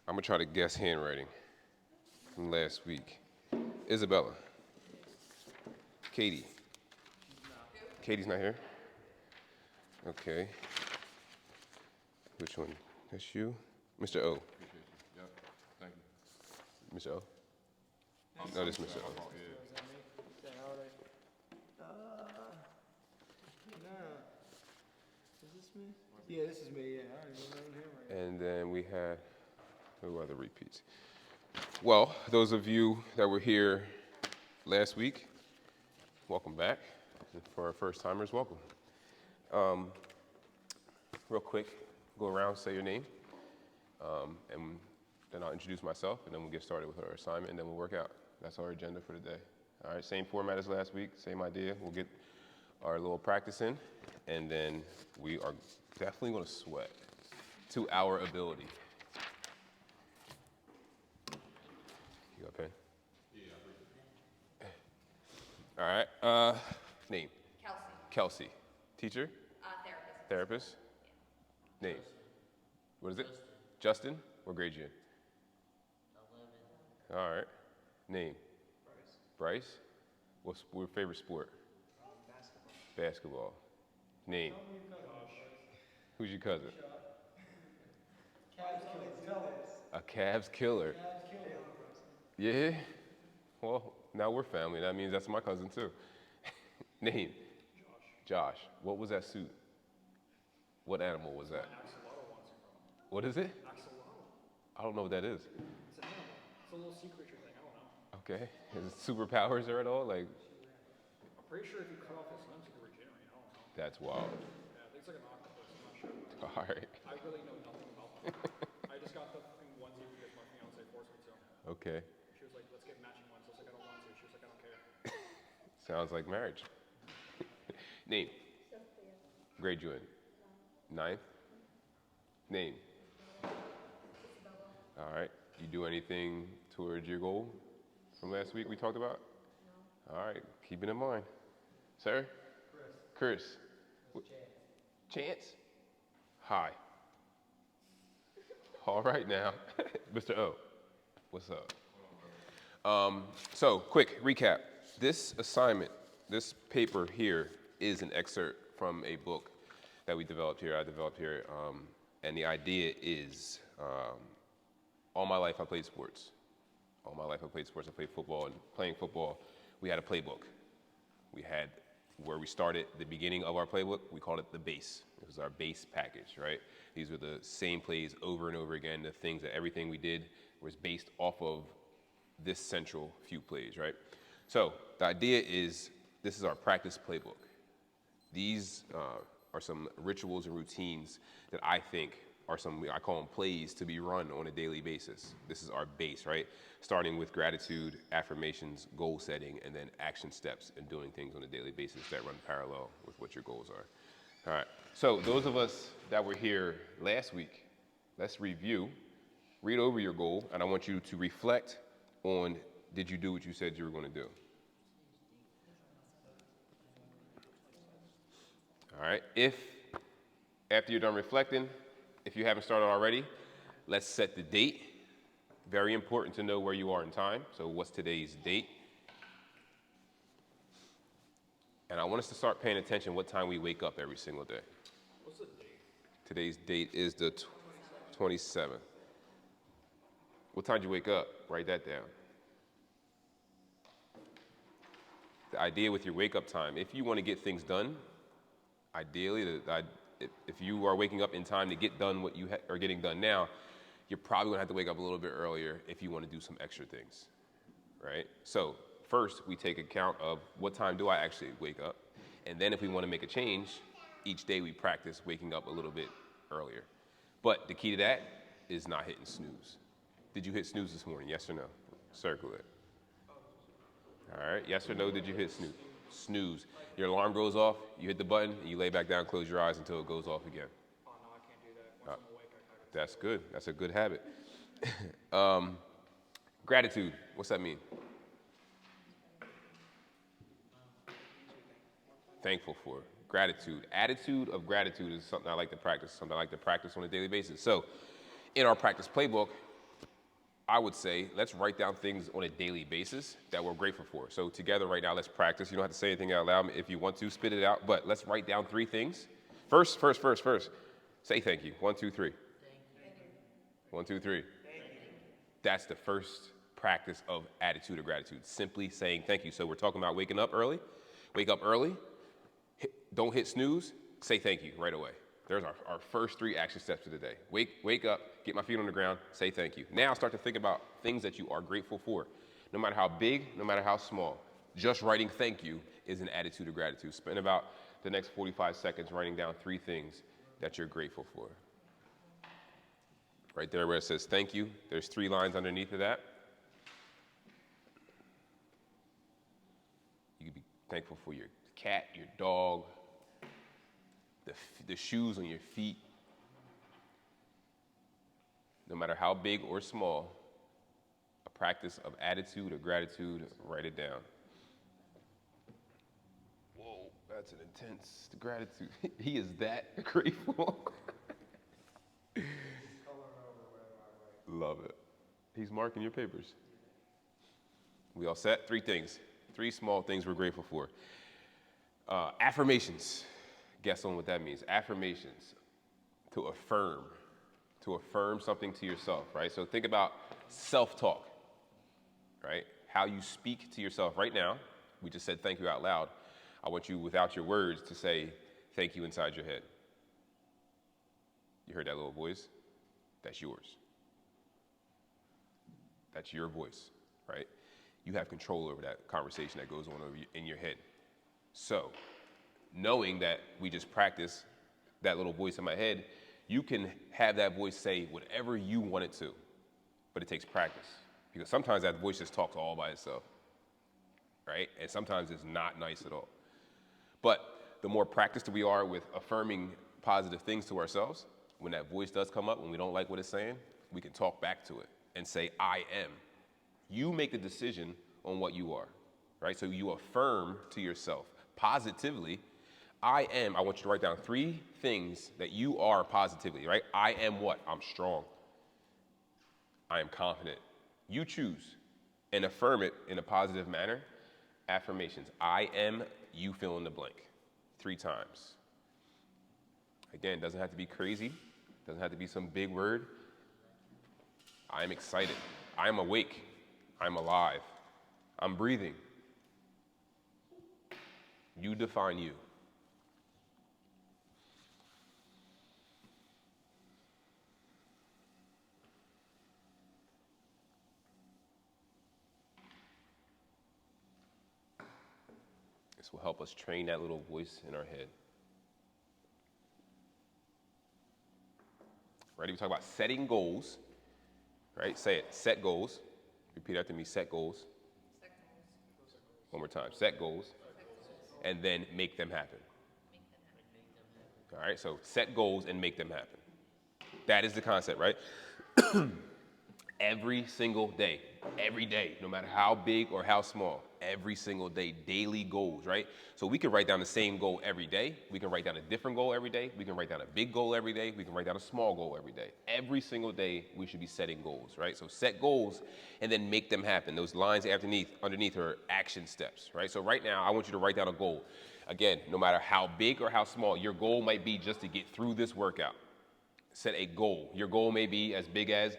I'm gonna try to guess handwriting from last week. Isabella. Katie. Katie's not here? Okay. Which one? That's you? Mr. O. Appreciate you. Yep. Thank you. Mr. O? No, this is Mr. O. Is this me? Yeah, this is me, yeah. I don't even know him right And then we had, who are the repeats? Well, those of you that were here last week, welcome back. And for our first timers, welcome. Real quick, go around, say your name, and then I'll introduce myself, and then we'll get started with our assignment, and then we'll work out. That's our agenda for today. All right, same format as last week, same idea. We'll get our little practice in, and then we are definitely gonna sweat to our ability. You got a pen? Yeah. All right, name? Kelsey. Kelsey. Teacher? Therapist. Therapist? Name? What is it? Justin? What grade you in? 11. All right. Name? Bryce. What's your favorite sport? Basketball. Name? Who's your cousin? A Cavs killer. Yeah? Well, now we're family. That means that's my cousin too. Name? Josh. What was that suit? What animal was that? What is it? I don't know what that is. It's an animal. It's a little sea creature thing. I don't know. Okay. Is it superpowers there at all? Like, I'm pretty sure if you cut off his limbs, he could regenerate. I don't know. that's wild. Yeah, I think it's like an octopus. I'm not sure. All right. I really know nothing about them. I just got the thing onesie because my fiance forced me to. Okay. She was like, let's get matching ones. I was like, I don't want to. She was like, I don't care. Sounds like marriage. Name? Grade you in? Ninth? Name? All right. You do anything towards your goal from last week we talked about? No. All right. Keep it in mind. Sir? Chris. Chance? Hi. All right now. Mr. O, what's up? So, quick recap. This assignment, this paper here is an excerpt from a book that we developed here, I developed here, and the idea is, all my life I played sports. All my life I played sports. I played football, and playing football, we had a playbook. We had where we started the beginning of our playbook, we called it the base. It was our base package, right? These were the same plays over and over again, the things that everything we did was based off of this central few plays, right? So the idea is, this is our practice playbook. These are some rituals and routines that I think are some, I call them plays to be run on a daily basis. This is our base, right? Starting with gratitude, affirmations, goal setting, and then action steps and doing things on a daily basis that run parallel with what your goals are. All right, so those of us that were here last week, let's review, read over your goal, and I want you to reflect on, did you do what you said you were gonna do? All right, if after you're done reflecting, if you haven't started already, let's set the date. Very important to know where you are in time. So what's today's date? And I want us to start paying attention what time we wake up every single day. What's the date? Today's date is the 27th. What time did you wake up? Write that down. The idea with your wake up time, if you want to get things done, ideally, if you are waking up in time to get done what you are getting done now, you're probably gonna have to wake up a little bit earlier if you want to do some extra things, right? So first, we take account of what time do I actually wake up, and then if we want to make a change, each day we practice waking up a little bit earlier. But the key to that is not hitting snooze. Did you hit snooze this morning? Yes or no? Circle it. All right. Yes or no? Did you hit snooze? Snooze. Your alarm goes off, you hit the button, and you lay back down, close your eyes until it goes off again. Oh, no, I can't do that. Once I'm awake, I kind of. That's good. That's a good habit. Gratitude. What's that mean? Thankful for. Gratitude. Attitude of gratitude is something I like to practice, something I like to practice on a daily basis. So in our practice playbook, I would say let's write down things on a daily basis that we're grateful for. So together right now, let's practice. You don't have to say anything out loud. If you want to, spit it out. But let's write down 3 things. First. Say thank you. 1, 2, 3. Thank you. 1, 2, 3. Thank you. That's the first practice of attitude of gratitude. Simply saying thank you. So we're talking about waking up early. Wake up early. Don't hit snooze. Say thank you right away. There's our first 3 action steps of the day. Wake up, get my feet on the ground, say thank you. Now start to think about things that you are grateful for. No matter how big, no matter how small. Just writing thank you is an attitude of gratitude. Spend about the next 45 seconds writing down 3 things that you're grateful for. Right there where it says thank you, there's 3 lines underneath of that. You could be thankful for your cat, your dog, the shoes on your feet. No matter how big or small, a practice of attitude or gratitude, write it down. Whoa, that's an intense gratitude. He is that grateful. Love it. He's marking your papers. We all set? 3 things. 3 small things we're grateful for. Affirmations. Guess on what that means. Affirmations. To affirm something to yourself, right? So think about self-talk, right? How you speak to yourself right now. We just said thank you out loud. I want you, without your words, to say thank you inside your head. You heard that little voice? That's yours. That's your voice, right? You have control over that conversation that goes on in your head. So, knowing that we just practice that little voice in my head, you can have that voice say whatever you want it to, but it takes practice. Because sometimes that voice just talks all by itself, right? And sometimes it's not nice at all. But the more practiced we are with affirming positive things to ourselves, when that voice does come up, when we don't like what it's saying, we can talk back to it and say, I am. You make the decision on what you are, right? So you affirm to yourself positively, I am. I want you to write down 3 things that you are positively, right? I am what? I'm strong. I am confident. You choose and affirm it in a positive manner. Affirmations. I am, you fill in the blank. 3 times. Again, doesn't have to be crazy. Doesn't have to be some big word. I am excited. I am awake. I'm alive. I'm breathing. You define you. This will help us train that little voice in our head. Ready? We talk about setting goals. Right? Say it. Set goals. Repeat after me. Set goals. Set goals. One more time. Set goals. And then make them happen. All right? So set goals and make them happen. That is the concept, right? Every single day, no matter how big or how small, every single day, daily goals, right? So we can write down the same goal every day. We can write down a different goal every day. We can write down a big goal every day. We can write down a small goal every day. Every single day, we should be setting goals, right? So set goals and then make them happen. Those lines underneath are action steps, right? So right now, I want you to write down a goal. Again, no matter how big or how small, your goal might be just to get through this workout. Set a goal. Your goal may be as big as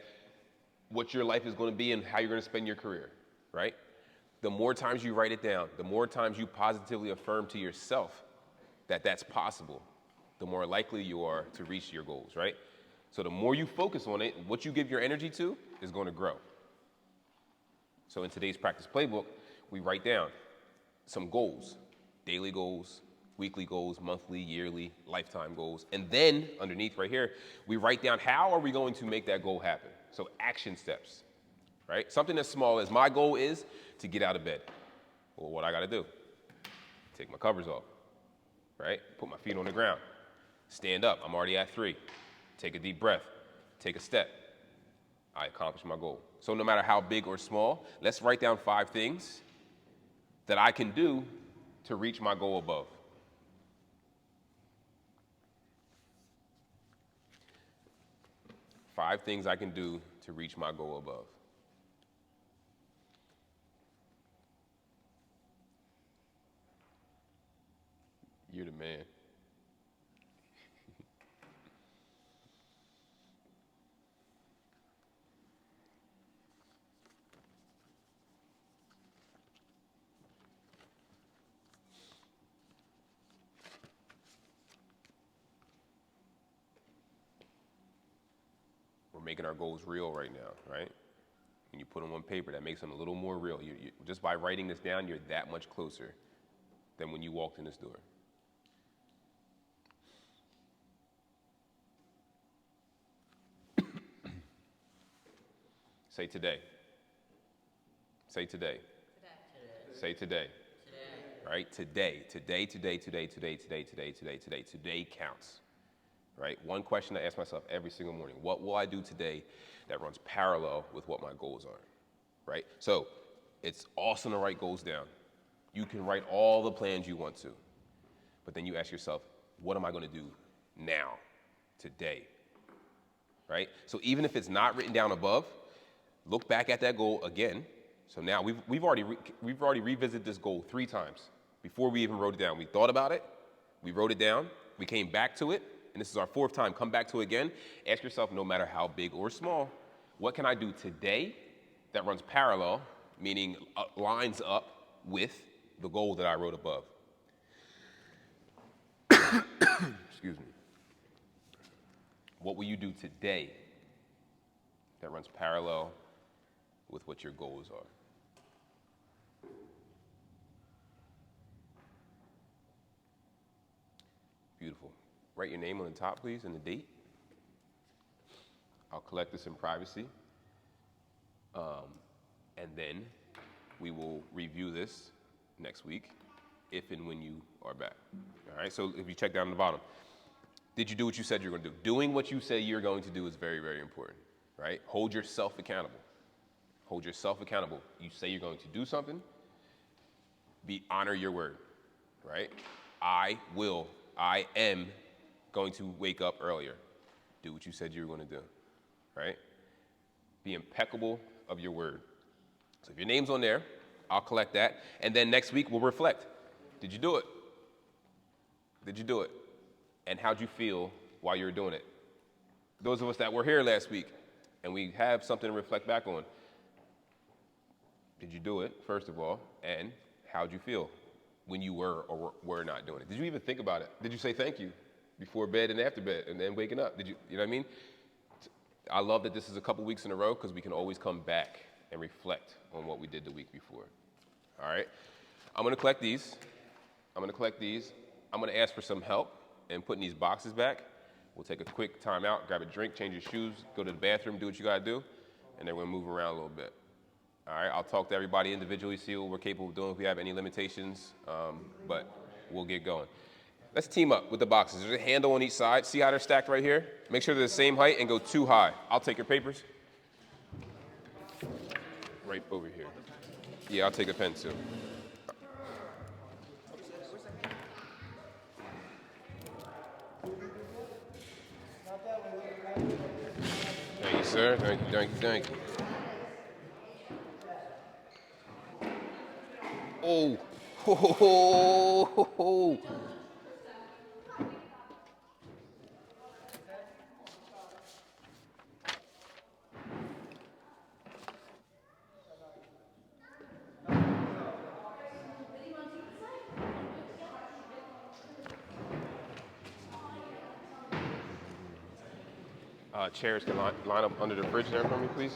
what your life is going to be and how you're going to spend your career, right? The more times you write it down, the more times you positively affirm to yourself that that's possible, the more likely you are to reach your goals, right? So the more you focus on it, what you give your energy to is going to grow. So in today's practice playbook, we write down some goals, daily goals, weekly goals, monthly, yearly, lifetime goals. And then underneath right here, we write down how are we going to make that goal happen? So action steps, right? Something as small as my goal is to get out of bed. Well, what I got to do? Take my covers off, right? Put my feet on the ground. Stand up. I'm already at 3. Take a deep breath. Take a step. I accomplished my goal. So no matter how big or small, let's write down 5 things that I can do to reach my goal above. Five things I can do to reach my goal above. You're the man. We're making our goals real right now, right? When you put them on paper, that makes them a little more real. Just by writing this down, you're that much closer than when you walked in this door. Say today. Say today. Say today. Right? Today. Today counts. Right? One question I ask myself every single morning: what will I do today that runs parallel with what my goals are? Right? So it's awesome to write goals down. You can write all the plans you want to, but then you ask yourself, what am I going to do now, today? Right? So even if it's not written down above, look back at that goal again. So now we've already revisited this goal 3 times before we even wrote it down. We thought about it, we wrote it down, we came back to it, and this is our 4th time. Come back to it again. Ask yourself, no matter how big or small, what can I do today that runs parallel, meaning lines up with the goal that I wrote above? Excuse me. What will you do today that runs parallel with what your goals are? Beautiful. Write your name on the top, please, and the date. I'll collect this in privacy. And then we will review this next week, if and when you are back. All right, so if you check down at the bottom, did you do what you said you were going to do? Doing what you say you're going to do is very, very important, right? Hold yourself accountable. Hold yourself accountable. You say you're going to do something, honor your word, right? I am going to wake up earlier. Do what you said you were going to do, right? Be impeccable of your word. So if your name's on there, I'll collect that. And then next week we'll reflect. Did you do it? Did you do it? And how'd you feel while you were doing it? Those of us that were here last week and we have something to reflect back on. Did you do it, first of all? And how'd you feel when you were or were not doing it? Did you even think about it? Did you say thank you before bed and after bed and then waking up? You know what I mean? I love that this is a couple weeks in a row because we can always come back and reflect on what we did the week before. All right? I'm going to collect these. I'm going to ask for some help in putting these boxes back. We'll take a quick time out, grab a drink, change your shoes, go to the bathroom, do what you got to do, and then we'll move around a little bit. All right? I'll talk to everybody individually, see what we're capable of doing, if we have any limitations, but we'll get going. Let's team up with the boxes. There's a handle on each side. See how they're stacked right here? Make sure they're the same height and go too high. I'll take your papers. Right over here. Yeah, I'll take a pen too. Thank you, sir. Thank you. Oh. Ho, ho, ho, ho. Chairs can line up under the fridge there for me, please.